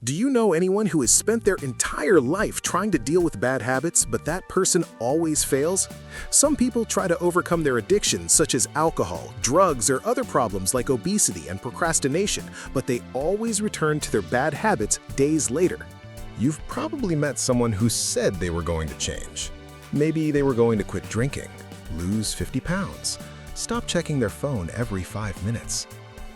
Do you know anyone who has spent their entire life trying to deal with bad habits, but that person always fails? Some people try to overcome their addictions, such as alcohol, drugs, or other problems like obesity and procrastination, but they always return to their bad habits days later. You've probably met someone who said they were going to change. Maybe they were going to quit drinking, lose 50 pounds, stop checking their phone every 5 minutes.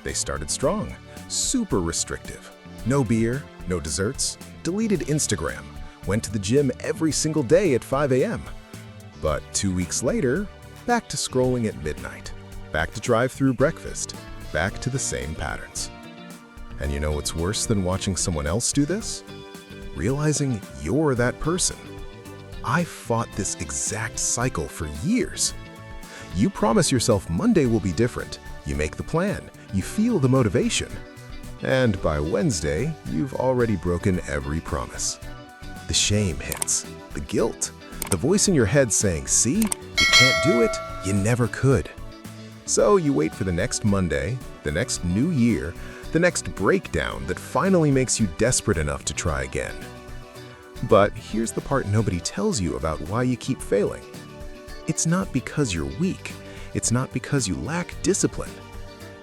They started strong, super restrictive. No beer, no desserts, deleted Instagram, went to the gym every single day at 5 a.m. But 2 weeks later, back to scrolling at midnight, back to drive-through breakfast, back to the same patterns. And you know what's worse than watching someone else do this? Realizing you're that person. I fought this exact cycle for years. You promise yourself Monday will be different. You make the plan, you feel the motivation. And by Wednesday, you've already broken every promise. The shame hits, the guilt, the voice in your head saying, "See, you can't do it, you never could." So you wait for the next Monday, the next new year, the next breakdown that finally makes you desperate enough to try again. But here's the part nobody tells you about why you keep failing. It's not because you're weak. It's not because you lack discipline.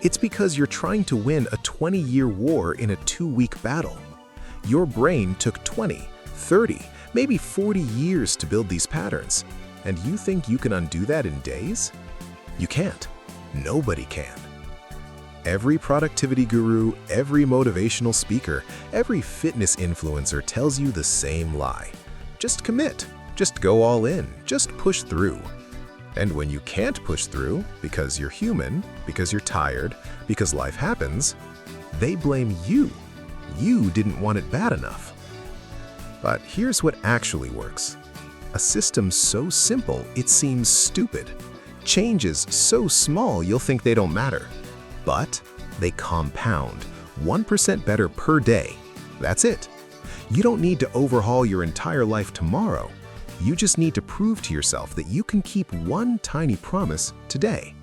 It's because you're trying to win a 20-year war in a 2-week battle. Your brain took 20, 30, maybe 40 years to build these patterns, and you think you can undo that in days? You can't. Nobody can. Every productivity guru, every motivational speaker, every fitness influencer tells you the same lie. Just commit. Just go all in. Just push through. And when you can't push through, because you're human, because you're tired, because life happens, they blame you. You didn't want it bad enough. But here's what actually works. A system so simple it seems stupid. Changes so small you'll think they don't matter. But they compound. 1% better per day. That's it. You don't need to overhaul your entire life tomorrow. You just need to prove to yourself that you can keep one tiny promise today.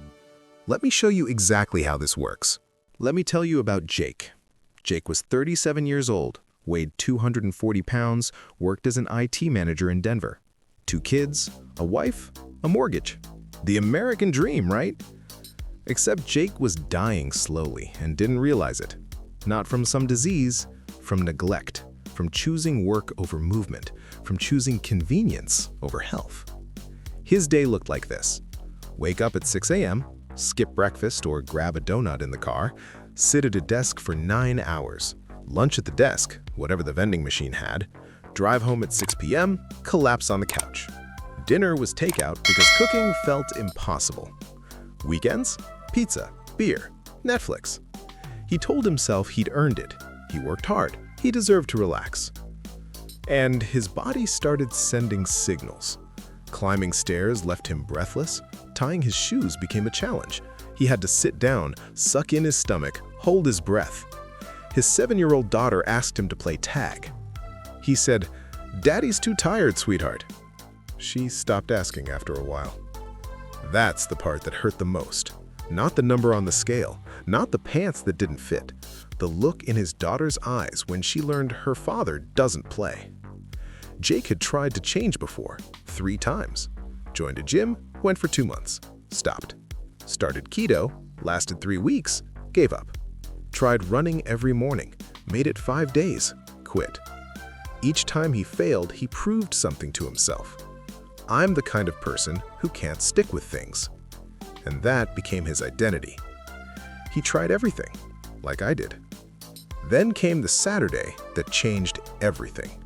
Let me show you exactly how this works. Let me tell you about Jake. Jake was 37 years old, weighed 240 pounds, worked as an IT manager in Denver. 2 kids, a wife, a mortgage. The American dream, right? Except Jake was dying slowly and didn't realize it. Not from some disease, from neglect, from choosing work over movement, from choosing convenience over health. His day looked like this. Wake up at 6 a.m., skip breakfast or grab a donut in the car, sit at a desk for 9 hours, lunch at the desk, whatever the vending machine had, drive home at 6 p.m., collapse on the couch. Dinner was takeout because cooking felt impossible. Weekends? Pizza, beer, Netflix. He told himself he'd earned it. He worked hard. He deserved to relax. And his body started sending signals. Climbing stairs left him breathless. Tying his shoes became a challenge. He had to sit down, suck in his stomach, hold his breath. His 7-year-old daughter asked him to play tag. He said, "Daddy's too tired, sweetheart." She stopped asking after a while. That's the part that hurt the most. Not the number on the scale, not the pants that didn't fit. The look in his daughter's eyes when she learned her father doesn't play. Jake had tried to change before, 3 times. Joined a gym, went for 2 months, stopped. Started keto, lasted 3 weeks, gave up. Tried running every morning, made it 5 days, quit. Each time he failed, he proved something to himself. I'm the kind of person who can't stick with things. And that became his identity. He tried everything, like I did. Then came the Saturday that changed everything.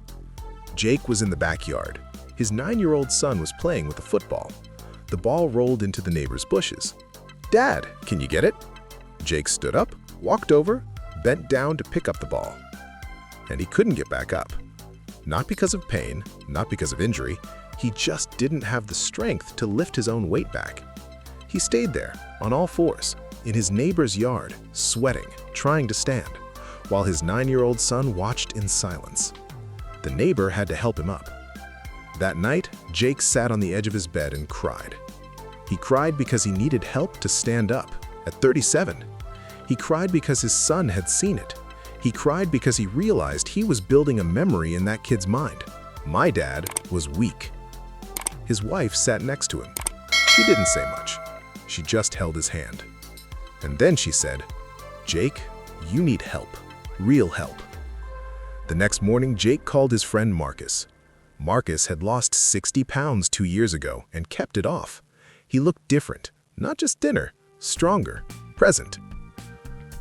Jake was in the backyard. His 9-year-old son was playing with a football. The ball rolled into the neighbor's bushes. "Dad, can you get it?" Jake stood up, walked over, bent down to pick up the ball. And he couldn't get back up. Not because of pain, not because of injury. He just didn't have the strength to lift his own weight back. He stayed there, on all fours, in his neighbor's yard, sweating, trying to stand, while his 9-year-old son watched in silence. The neighbor had to help him up. That night, Jake sat on the edge of his bed and cried. He cried because he needed help to stand up, at 37. He cried because his son had seen it. He cried because he realized he was building a memory in that kid's mind. My dad was weak. His wife sat next to him. She didn't say much. She just held his hand. And then she said, "Jake, you need help. Real help." The next morning, Jake called his friend Marcus. Marcus had lost 60 pounds 2 years ago and kept it off. He looked different, not just thinner, stronger, present.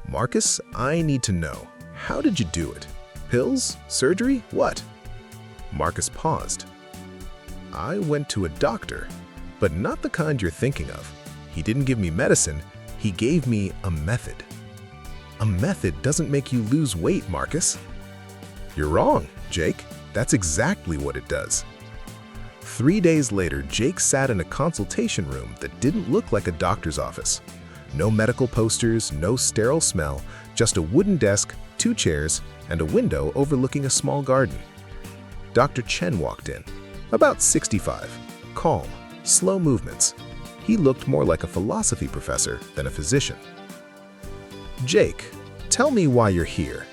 "Marcus, I need to know, how did you do it? Pills? Surgery? What?" Marcus paused. "I went to a doctor, but not the kind you're thinking of. He didn't give me medicine, he gave me a method." "A method doesn't make you lose weight, Marcus." "You're wrong, Jake. That's exactly what it does." 3 days later, Jake sat in a consultation room that didn't look like a doctor's office. No medical posters, no sterile smell, just a wooden desk, 2 chairs, and a window overlooking a small garden. Dr. Chen walked in, about 65, calm, slow movements. He looked more like a philosophy professor than a physician. "Jake, tell me why you're here."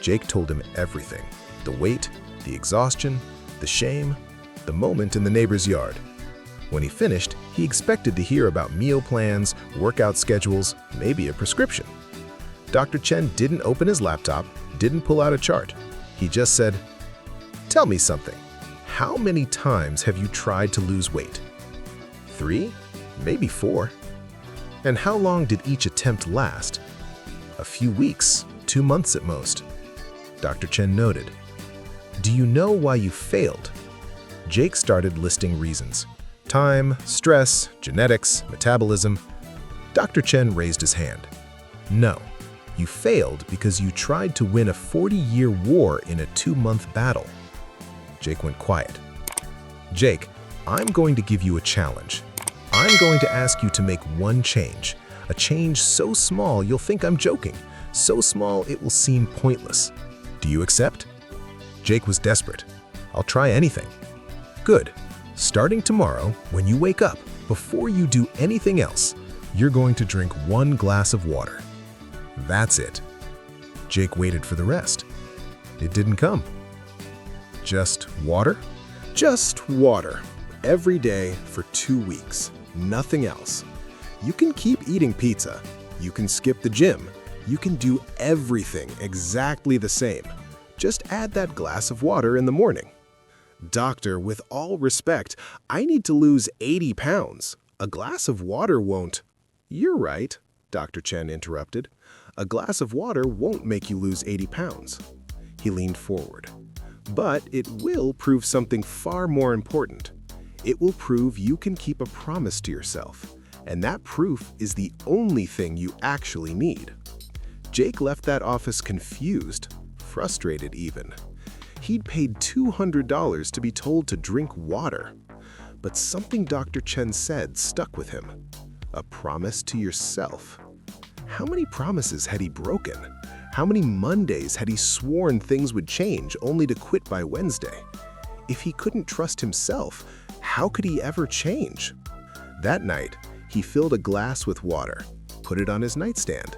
Jake told him everything: the weight, the exhaustion, the shame, the moment in the neighbor's yard. When he finished, he expected to hear about meal plans, workout schedules, maybe a prescription. Dr. Chen didn't open his laptop, didn't pull out a chart. He just said, "Tell me something. How many times have you tried to lose weight?" 3? Maybe 4. "And how long did each attempt last?" "A few weeks, 2 months at most." Dr. Chen noted. "Do you know why you failed?" Jake started listing reasons: time, stress, genetics, metabolism. Dr. Chen raised his hand. "No, you failed because you tried to win a 40-year war in a 2-month battle." Jake went quiet. "Jake, I'm going to give you a challenge. I'm going to ask you to make one change, a change so small you'll think I'm joking, so small it will seem pointless. Do you accept?" Jake was desperate. "I'll try anything." "Good. Starting tomorrow, when you wake up, before you do anything else, you're going to drink 1 glass of water. That's it." Jake waited for the rest. It didn't come. "Just water?" "Just water. Every day for 2 weeks. Nothing else. You can keep eating pizza. You can skip the gym. You can do everything exactly the same. Just add that glass of water in the morning." "Doctor, with all respect, I need to lose 80 pounds. A glass of water won't—" "You're right," Dr. Chen interrupted. "A glass of water won't make you lose 80 pounds. He leaned forward. "But it will prove something far more important. It will prove you can keep a promise to yourself. And that proof is the only thing you actually need." Jake left that office confused, frustrated even. He'd paid $200 to be told to drink water. But something Dr. Chen said stuck with him. A promise to yourself. How many promises had he broken? How many Mondays had he sworn things would change only to quit by Wednesday? If he couldn't trust himself, how could he ever change? That night, he filled a glass with water, put it on his nightstand.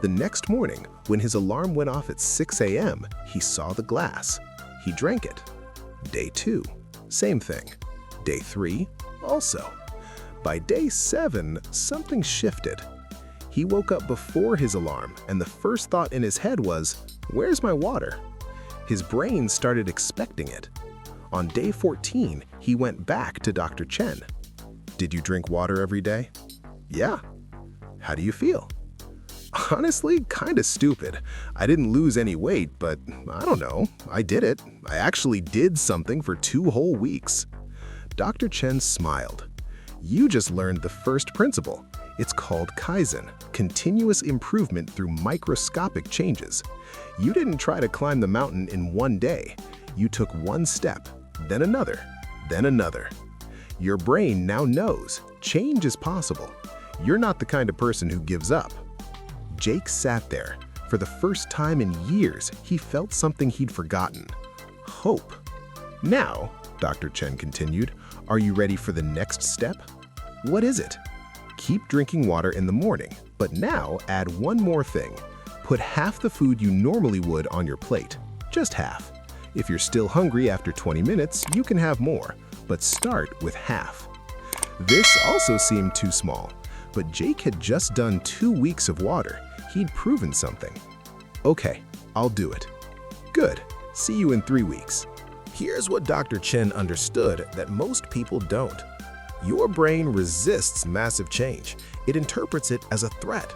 The next morning, when his alarm went off at 6 a.m., he saw the glass. He drank it. Day 2, same thing. Day 3, also. By day 7, something shifted. He woke up before his alarm, and the first thought in his head was, "Where's my water?" His brain started expecting it. On day 14, he went back to Dr. Chen. "Did you drink water every day?" "Yeah." "How do you feel?" "Honestly, kinda stupid. I didn't lose any weight, but I don't know. I did it. I actually did something for 2 whole weeks." Dr. Chen smiled. "You just learned the first principle. It's called Kaizen, continuous improvement through microscopic changes. You didn't try to climb the mountain in 1 day. You took 1 step, then another, then another. Your brain now knows change is possible. You're not the kind of person who gives up." Jake sat there. For the first time in years, he felt something he'd forgotten: hope. "Now," Dr. Chen continued, "are you ready for the next step?" "What is it?" "Keep drinking water in the morning, but now add one more thing. Put Put half the food you normally would on your plate, just half. If you're still hungry after 20 minutes, you can have more, but start with half. This also seemed too small, but Jake had just done 2 weeks of water. He'd proven something. Okay, I'll do it. Good. See you in 3 weeks. Here's what Dr. Chen understood that most people don't. Your brain resists massive change. It interprets it as a threat.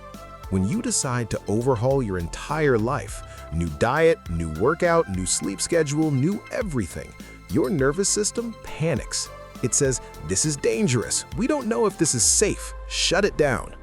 When you decide to overhaul your entire life, new diet, new workout, new sleep schedule, new everything, your nervous system panics. It says, "This is dangerous. We don't know if this is safe. Shut it down."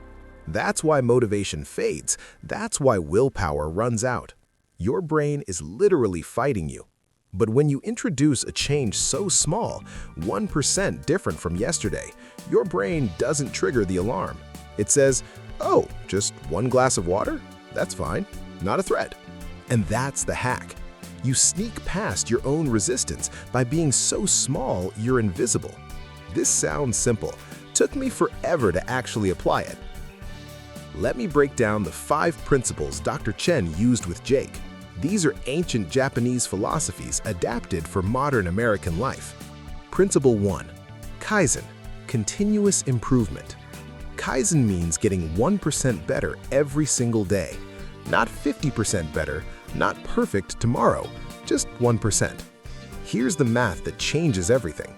That's why motivation fades. That's why willpower runs out. Your brain is literally fighting you. But when you introduce a change so small, 1% different from yesterday, your brain doesn't trigger the alarm. It says, "Oh, just 1 glass of water? That's fine. Not a threat." And that's the hack. You sneak past your own resistance by being so small you're invisible. This sounds simple. Took me forever to actually apply it. Let me break down the 5 principles Dr. Chen used with Jake. These are ancient Japanese philosophies adapted for modern American life. Principle 1. Kaizen, continuous improvement. Kaizen means getting 1% better every single day. Not 50% better, not perfect tomorrow, just 1%. Here's the math that changes everything.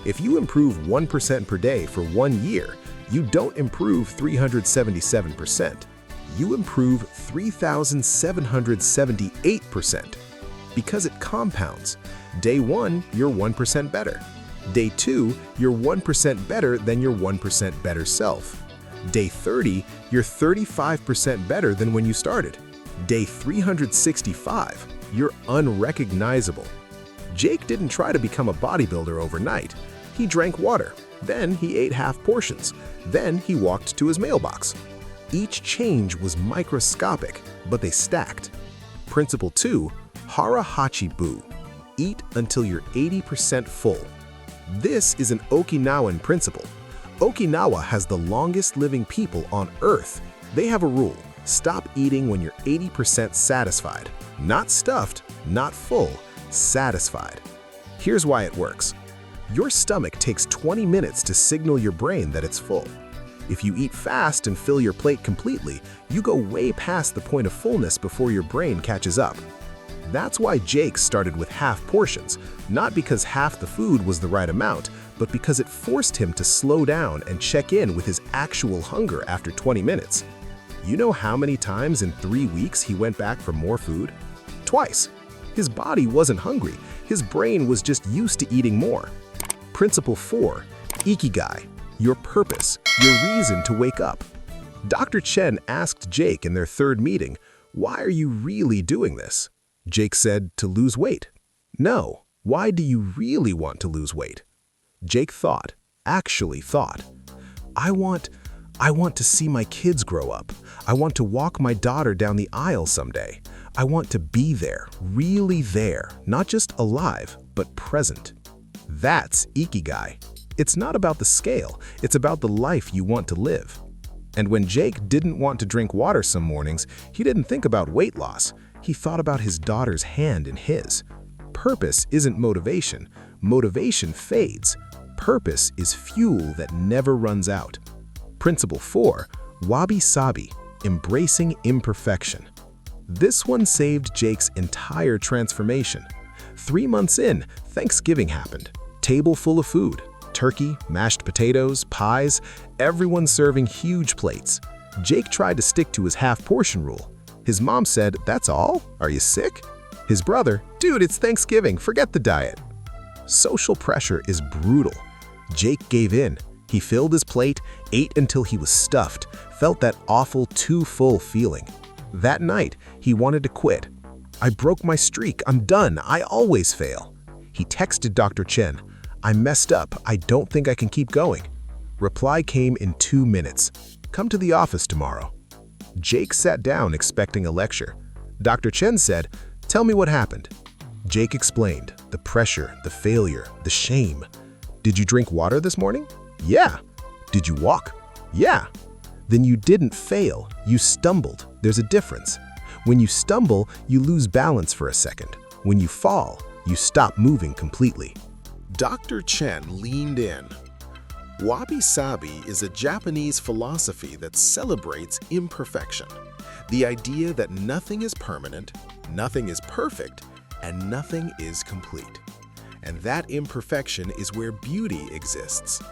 If you improve 1% per day for 1 year, you don't improve 377%. You improve 3,778% because it compounds. Day 1, you're 1% better. Day 2, you're 1% better than your 1% better self. Day 30, you're 35% better than when you started. Day 365, you're unrecognizable. Jake didn't try to become a bodybuilder overnight. He drank water, then he ate half portions, then he walked to his mailbox. Each change was microscopic, but they stacked. Principle 2, Hara Hachi Bu. Eat until you're 80% full. This is an Okinawan principle. Okinawa has the longest living people on Earth. They have a rule: stop eating when you're 80% satisfied. Not stuffed, not full, satisfied. Here's why it works. Your stomach takes 20 minutes to signal your brain that it's full. If you eat fast and fill your plate completely, you go way past the point of fullness before your brain catches up. That's why Jake started with half portions, not because half the food was the right amount, but because it forced him to slow down and check in with his actual hunger after 20 minutes. You know how many times in 3 weeks he went back for more food? Twice. His body wasn't hungry. His brain was just used to eating more. Principle 4, Ikigai. Your purpose, your reason to wake up. Dr. Chen asked Jake in their 3rd meeting, "Why are you really doing this?" Jake said, "To lose weight." No, why do you really want to lose weight? Jake thought, actually thought, I want to see my kids grow up. I want to walk my daughter down the aisle someday. I want to be there, really there, not just alive, but present. That's Ikigai. It's not about the scale, it's about the life you want to live. And when Jake didn't want to drink water some mornings, he didn't think about weight loss. He thought about his daughter's hand in his. Purpose isn't motivation. Motivation fades. Purpose is fuel that never runs out. Principle 4, Wabi-sabi, embracing imperfection. This one saved Jake's entire transformation. 3 months in, Thanksgiving happened. Table full of food. Turkey, mashed potatoes, pies, everyone serving huge plates. Jake tried to stick to his half-portion rule. His mom said, "That's all? Are you sick?" His brother, "Dude, it's Thanksgiving, forget the diet." Social pressure is brutal. Jake gave in. He filled his plate, ate until he was stuffed, felt that awful too full feeling. That night, he wanted to quit. "I broke my streak, I'm done, I always fail." He texted Dr. Chen, "I messed up, I don't think I can keep going." Reply came in 2 minutes. "Come to the office tomorrow." Jake sat down expecting a lecture. Dr. Chen said, "Tell me what happened." Jake explained, the pressure, the failure, the shame. "Did you drink water this morning?" "Yeah." "Did you walk?" "Yeah." "Then you didn't fail, you stumbled. There's a difference. When you stumble, you lose balance for a second. When you fall, you stop moving completely. Dr. Chen leaned in. Wabi-sabi is a Japanese philosophy that celebrates imperfection. The idea that nothing is permanent, nothing is perfect, and nothing is complete. And that imperfection is where beauty exists.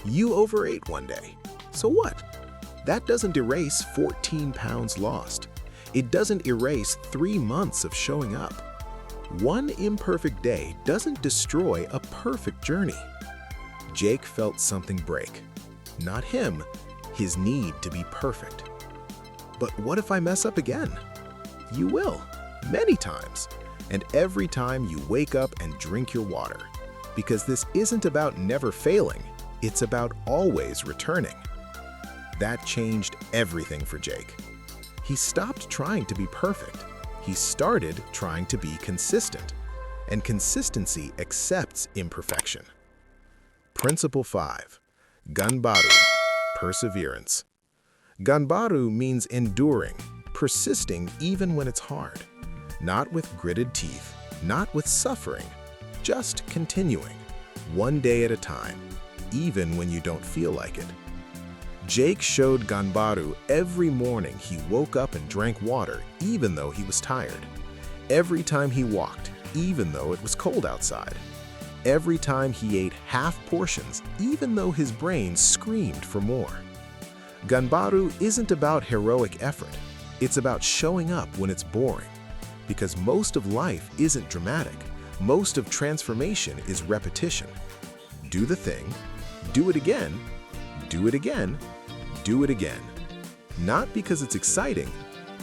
You overate one day. So what? That doesn't erase 14 pounds lost. It doesn't erase 3 months of showing up. One imperfect day doesn't destroy a perfect journey. Jake felt something break. Not him, his need to be perfect. But what if I mess up again? You will, many times. And every time you wake up and drink your water. Because this isn't about never failing, it's about always returning. That changed everything for Jake. He stopped trying to be perfect. He started trying to be consistent. And consistency accepts imperfection. Principle 5. Ganbaru, perseverance. Ganbaru means enduring, persisting even when it's hard. Not with gritted teeth, not with suffering, just continuing, one day at a time, even when you don't feel like it. Jake showed Ganbaru every morning he woke up and drank water even though he was tired. Every time he walked, even though it was cold outside. Every time he ate half portions, even though his brain screamed for more. Ganbaru isn't about heroic effort. It's about showing up when it's boring. Because most of life isn't dramatic. Most of transformation is repetition. Do the thing, do it again, do it again, do it again. Not because it's exciting,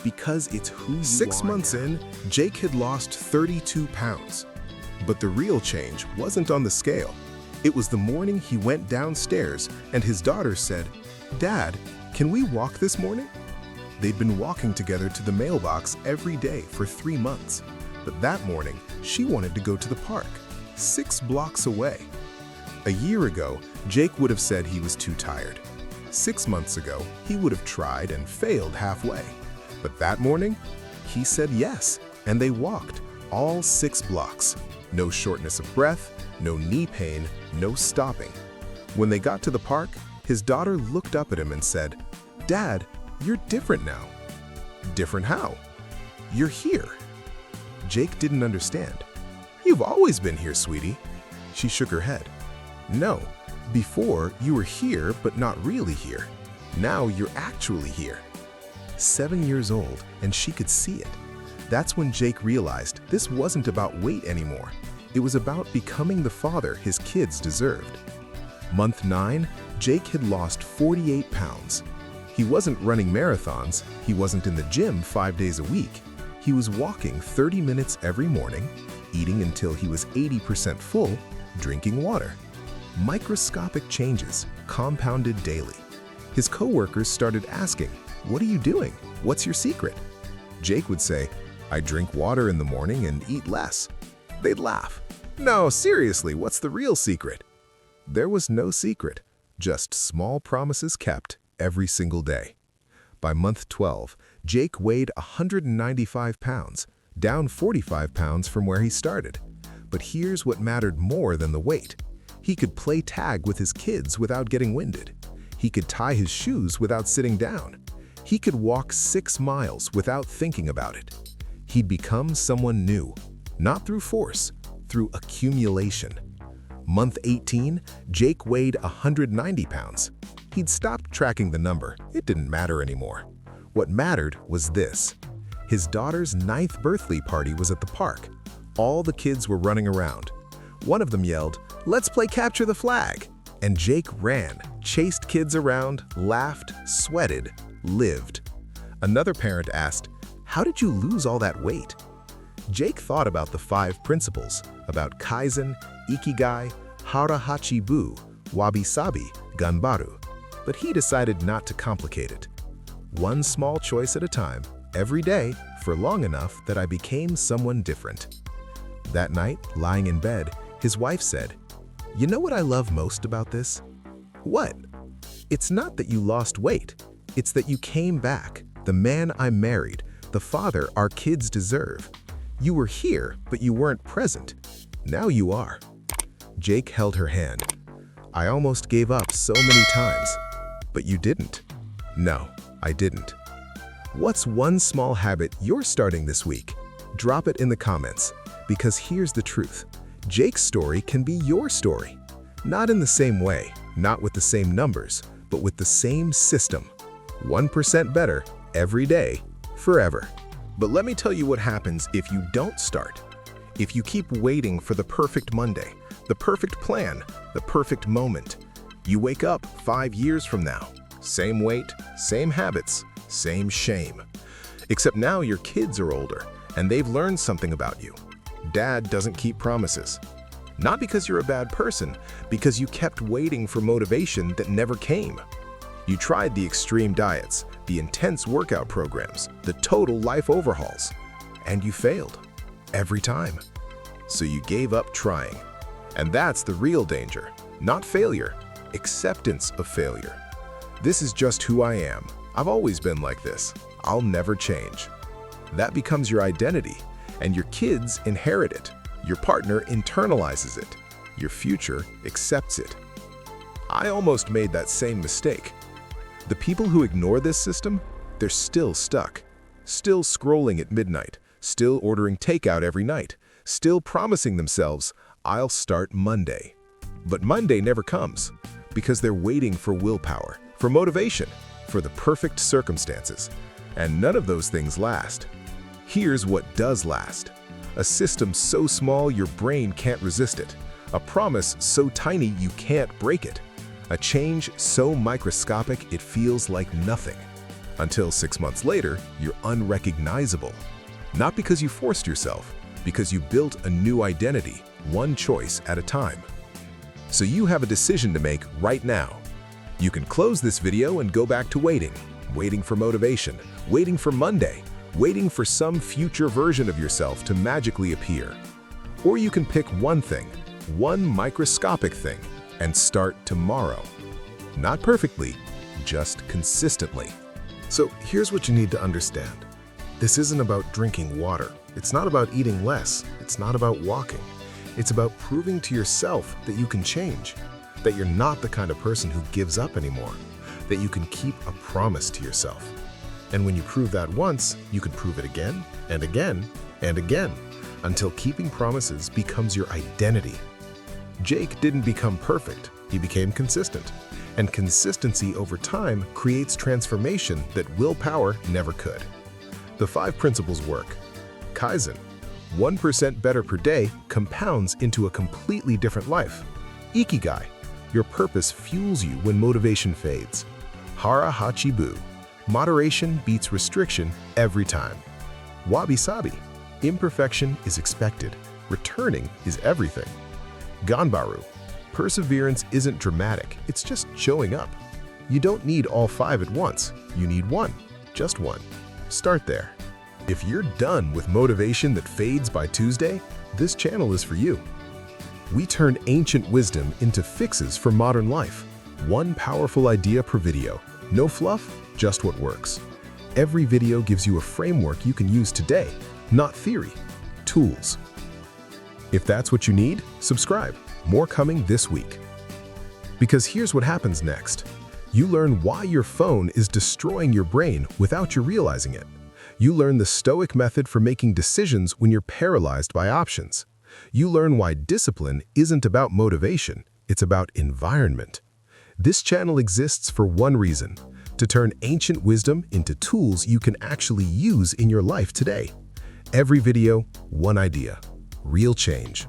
because it's who you are. 6 months in, Jake had lost 32 pounds. But the real change wasn't on the scale. It was the morning he went downstairs and his daughter said, "Dad, can we walk this morning?" They'd been walking together to the mailbox every day for 3 months. But that morning, she wanted to go to the park, 6 blocks away. A year ago, Jake would have said he was too tired. 6 months ago, he would have tried and failed halfway. But that morning, he said yes, and they walked all 6 blocks. No shortness of breath, no knee pain, no stopping. When they got to the park, his daughter looked up at him and said, "Dad, you're different now." "Different how?" "You're here." Jake didn't understand. "You've always been here, sweetie." She shook her head. "No, before you were here but not really here. Now you're actually here." 7 years old, and she could see it. That's when Jake realized this wasn't about weight anymore. It was about becoming the father his kids deserved. Month 9, Jake had lost 48 pounds. He wasn't running marathons, he wasn't in the gym 5 days a week. He was walking 30 minutes every morning, eating until he was 80% full, drinking water. Microscopic changes, compounded daily. His coworkers started asking, "What are you doing? What's your secret?" Jake would say, "I drink water in the morning and eat less." They'd laugh. "No, seriously, what's the real secret?" There was no secret, just small promises kept every single day. By month 12, Jake weighed 195 pounds, down 45 pounds from where he started. But here's what mattered more than the weight. He could play tag with his kids without getting winded. He could tie his shoes without sitting down. He could walk 6 miles without thinking about it. He'd become someone new, not through force, through accumulation. Month 18, Jake weighed 190 pounds. He'd stopped tracking the number. It didn't matter anymore. What mattered was this. His daughter's 9th birthday party was at the park. All the kids were running around. One of them yelled, "Let's play capture the flag!" And Jake ran, chased kids around, laughed, sweated, lived. Another parent asked, "How did you lose all that weight?" Jake thought about the 5 principles, about Kaizen, Ikigai, Hara-Hachi-Bu, Wabi-Sabi, Ganbaru. But he decided not to complicate it. One small choice at a time, every day, for long enough that I became someone different. That night, lying in bed, his wife said, "You know what I love most about this?" "What?" "It's not that you lost weight. It's that you came back, the man I married, the father our kids deserve. You were here, but you weren't present. Now you are. Jake held her hand. I almost gave up so many times. But you didn't. No, I didn't. What's one small habit you're starting this week? Drop it in the comments, because here's the truth. Jake's story can be your story. Not in the same way, not with the same numbers, but with the same system. 1% better every day, forever. But let me tell you what happens if you don't start. If you keep waiting for the perfect Monday, the perfect plan, the perfect moment, you wake up 5 years from now. Same weight, same habits, same shame. Except now your kids are older, and they've learned something about you. Dad doesn't keep promises. Not because you're a bad person, because you kept waiting for motivation that never came. You tried the extreme diets, the intense workout programs, the total life overhauls, and you failed. Every time. So you gave up trying. And that's the real danger. Not failure, acceptance of failure. This is just who I am. I've always been like this. I'll never change. That becomes your identity, and your kids inherit it. Your partner internalizes it. Your future accepts it. I almost made that same mistake. The people who ignore this system, they're still stuck. Still scrolling at midnight, still ordering takeout every night, still promising themselves, I'll start Monday. But Monday never comes, because they're waiting for willpower, for motivation, for the perfect circumstances. And none of those things last. Here's what does last. A system so small your brain can't resist it. A promise so tiny you can't break it. A change so microscopic it feels like nothing. Until 6 months later, you're unrecognizable. Not because you forced yourself, because you built a new identity, one choice at a time. So you have a decision to make right now. You can close this video and go back to waiting for motivation, waiting for Monday, waiting for some future version of yourself to magically appear. Or you can pick one thing, one microscopic thing, and start tomorrow. Not perfectly, just consistently. So here's what you need to understand. This isn't about drinking water. It's not about eating less. It's not about walking. It's about proving to yourself that you can change, that you're not the kind of person who gives up anymore, that you can keep a promise to yourself. And when you prove that once, you can prove it again and again and again, until keeping promises becomes your identity. Jake didn't become perfect, he became consistent. And consistency over time creates transformation that willpower never could. The 5 principles work. Kaizen, 1% better per day compounds into a completely different life. Ikigai, your purpose fuels you when motivation fades. Hara Hachibu, moderation beats restriction every time. Wabi-sabi, imperfection is expected, returning is everything. Ganbaru, perseverance isn't dramatic, it's just showing up. You don't need all 5 at once, you need one, just one. Start there. If you're done with motivation that fades by Tuesday, this channel is for you. We turn ancient wisdom into fixes for modern life. One powerful idea per video. No fluff, just what works. Every video gives you a framework you can use today, not theory, tools. If that's what you need, subscribe. More coming this week. Because here's what happens next. You learn why your phone is destroying your brain without you realizing it. You learn the Stoic method for making decisions when you're paralyzed by options. You learn why discipline isn't about motivation, it's about environment. This channel exists for one reason, to turn ancient wisdom into tools you can actually use in your life today. Every video, one idea. Real change.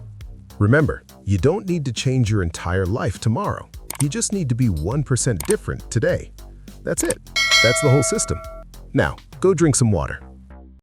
Remember, you don't need to change your entire life tomorrow. You just need to be 1% different today. That's it. That's the whole system. Now, go drink some water.